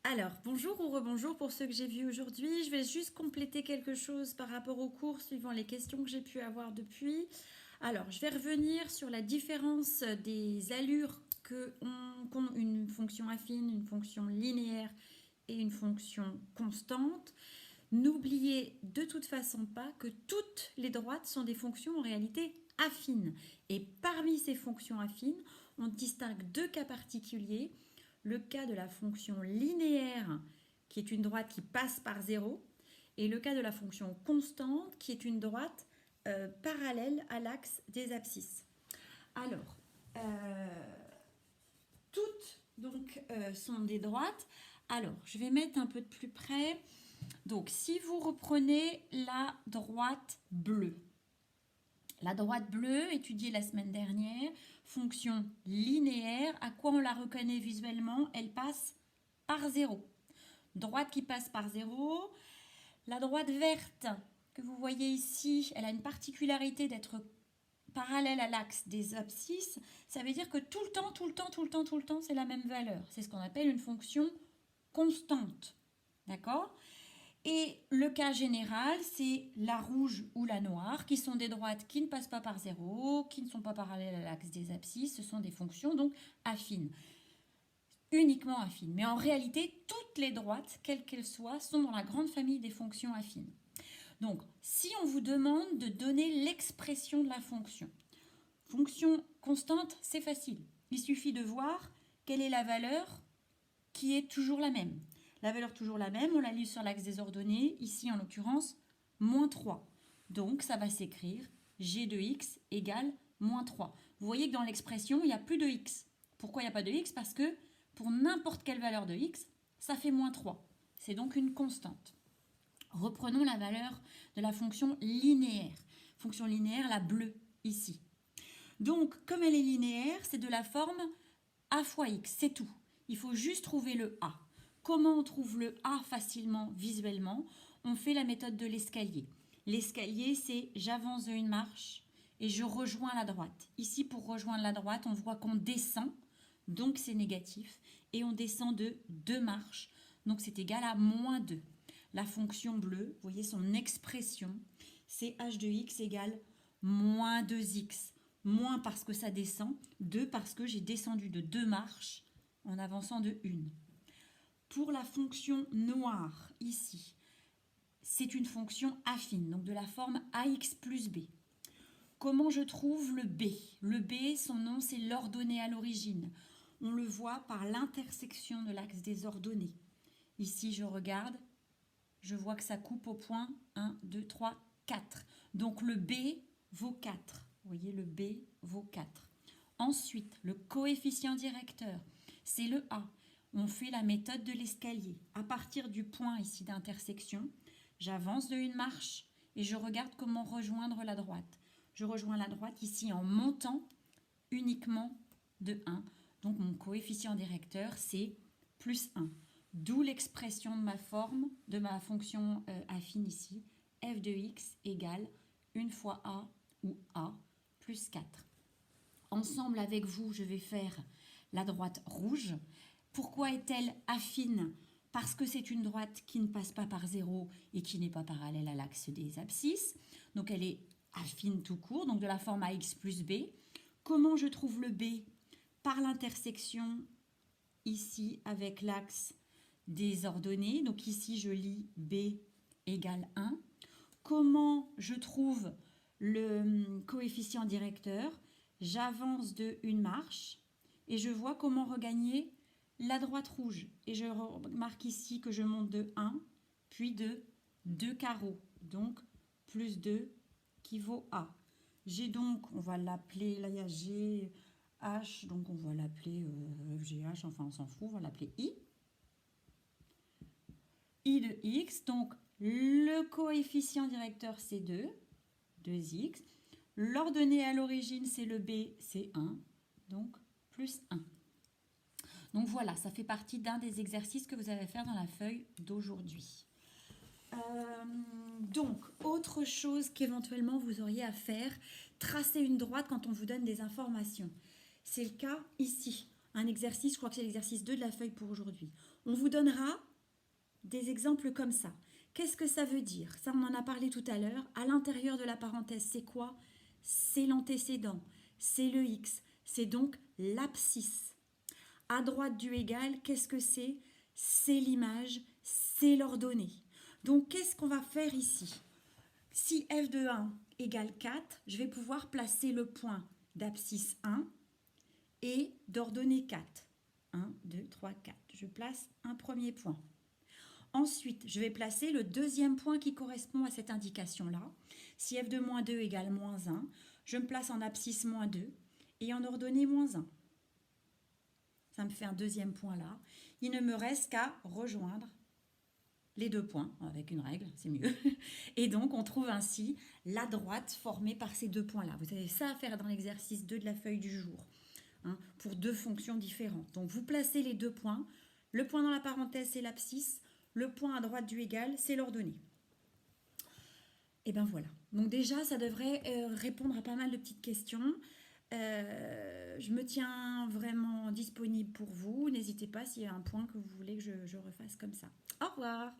Alors, bonjour ou rebonjour pour ceux que j'ai vus aujourd'hui. Je vais juste compléter quelque chose par rapport au cours suivant les questions que j'ai pu avoir depuis. Alors, je vais revenir sur la différence des allures qu'ont une fonction affine, une fonction linéaire et une fonction constante. N'oubliez de toute façon pas que toutes les droites sont des fonctions en réalité affines. Et parmi ces fonctions affines, on distingue deux cas particuliers. Le cas de la fonction linéaire, qui est une droite qui passe par 0, et le cas de la fonction constante, qui est une droite parallèle à l'axe des abscisses. Alors, toutes sont des droites. Alors, je vais mettre un peu de plus près. Donc, si vous reprenez la droite bleue, étudiée la semaine dernière, fonction linéaire, à quoi on la reconnaît visuellement? Elle passe par 0. Droite qui passe par 0. La droite verte que vous voyez ici, elle a une particularité d'être parallèle à l'axe des abscisses. Ça veut dire que tout le temps, c'est la même valeur. C'est ce qu'on appelle une fonction constante. D'accord ? Et le cas général, c'est la rouge ou la noire, qui sont des droites qui ne passent pas par 0, qui ne sont pas parallèles à l'axe des abscisses. Ce sont des fonctions donc affines, uniquement affines. Mais en réalité, toutes les droites, quelles qu'elles soient, sont dans la grande famille des fonctions affines. Donc, si on vous demande de donner l'expression de la fonction constante, c'est facile. Il suffit de voir quelle est la valeur qui est toujours la même. La valeur toujours la même, on la lit sur l'axe des ordonnées, ici en l'occurrence, moins 3. Donc ça va s'écrire g de x égale moins 3. Vous voyez que dans l'expression, il n'y a plus de x. Pourquoi il n'y a pas de x? Parce que pour n'importe quelle valeur de x, ça fait moins 3. C'est donc une constante. Reprenons la valeur de la fonction linéaire. Fonction linéaire, la bleue, ici. Donc, comme elle est linéaire, c'est de la forme a fois x, c'est tout. Il faut juste trouver le a. Comment on trouve le a facilement visuellement? On fait la méthode de l'escalier. L'escalier, c'est j'avance de une marche et je rejoins la droite. Ici, pour rejoindre la droite, on voit qu'on descend, donc c'est négatif, et on descend de 2 marches, donc c'est égal à moins 2. La fonction bleue, vous voyez son expression, c'est h de x égale moins 2x. Moins parce que ça descend, 2 parce que j'ai descendu de 2 marches en avançant de 1. Pour la fonction noire, ici, c'est une fonction affine, donc de la forme ax plus b. Comment je trouve le b? Le b, son nom, c'est l'ordonnée à l'origine. On le voit par l'intersection de l'axe des ordonnées. Ici, je regarde, je vois que ça coupe au point 1, 2, 3, 4. Donc le b vaut 4. Vous voyez, le b vaut 4. Ensuite, le coefficient directeur, c'est le a. On fait la méthode de l'escalier. À partir du point ici d'intersection, j'avance de une marche et je regarde comment rejoindre la droite. Je rejoins la droite ici en montant uniquement de 1. Donc mon coefficient directeur, c'est plus 1. D'où l'expression de ma forme, de ma fonction affine ici, f de x égale 1 fois a ou a plus 4. Ensemble avec vous, je vais faire la droite rouge. Pourquoi est-elle affine? Parce que c'est une droite qui ne passe pas par 0 et qui n'est pas parallèle à l'axe des abscisses. Donc elle est affine tout court, donc de la forme ax plus b. Comment je trouve le b? Par l'intersection ici avec l'axe des ordonnées. Donc ici, je lis b égale 1. Comment je trouve le coefficient directeur? J'avance de une marche et je vois comment regagner la droite rouge. Et je remarque ici que je monte de 1, puis de 2 carreaux. Donc, plus 2 qui vaut A. J'ai donc, on va l'appeler, là il y a G, H, donc on va l'appeler FGH, enfin on s'en fout, on va l'appeler I. I de X, donc le coefficient directeur c'est 2, 2X. L'ordonnée à l'origine c'est le B, c'est 1, donc plus 1. Donc voilà, ça fait partie d'un des exercices que vous allez faire dans la feuille d'aujourd'hui. Donc, autre chose qu'éventuellement vous auriez à faire, tracer une droite quand on vous donne des informations. C'est le cas ici. Un exercice, je crois que c'est l'exercice 2 de la feuille pour aujourd'hui. On vous donnera des exemples comme ça. Qu'est-ce que ça veut dire? Ça, on en a parlé tout à l'heure. À l'intérieur de la parenthèse, c'est quoi? C'est l'antécédent, c'est le x, c'est donc l'abscisse. À droite du égal, qu'est-ce que c'est? C'est l'image, c'est l'ordonnée. Donc, qu'est-ce qu'on va faire ici? Si f de 1 égale 4, je vais pouvoir placer le point d'abscisse 1 et d'ordonnée 4. 1, 2, 3, 4. Je place un premier point. Ensuite, je vais placer le deuxième point qui correspond à cette indication-là. Si f de moins 2 égale moins 1, je me place en abscisse moins 2 et en ordonnée moins 1. Ça me fait un deuxième point là. Il ne me reste qu'à rejoindre les deux points, avec une règle, c'est mieux. Et donc, on trouve ainsi la droite formée par ces deux points-là. Vous avez ça à faire dans l'exercice 2 de la feuille du jour, hein, pour deux fonctions différentes. Donc, vous placez les deux points. Le point dans la parenthèse, c'est l'abscisse. Le point à droite du égal, c'est l'ordonnée. Et bien voilà. Donc déjà, ça devrait répondre à pas mal de petites questions. Je me tiens vraiment disponible pour vous. N'hésitez pas s'il y a un point que vous voulez que je refasse comme ça. Au revoir.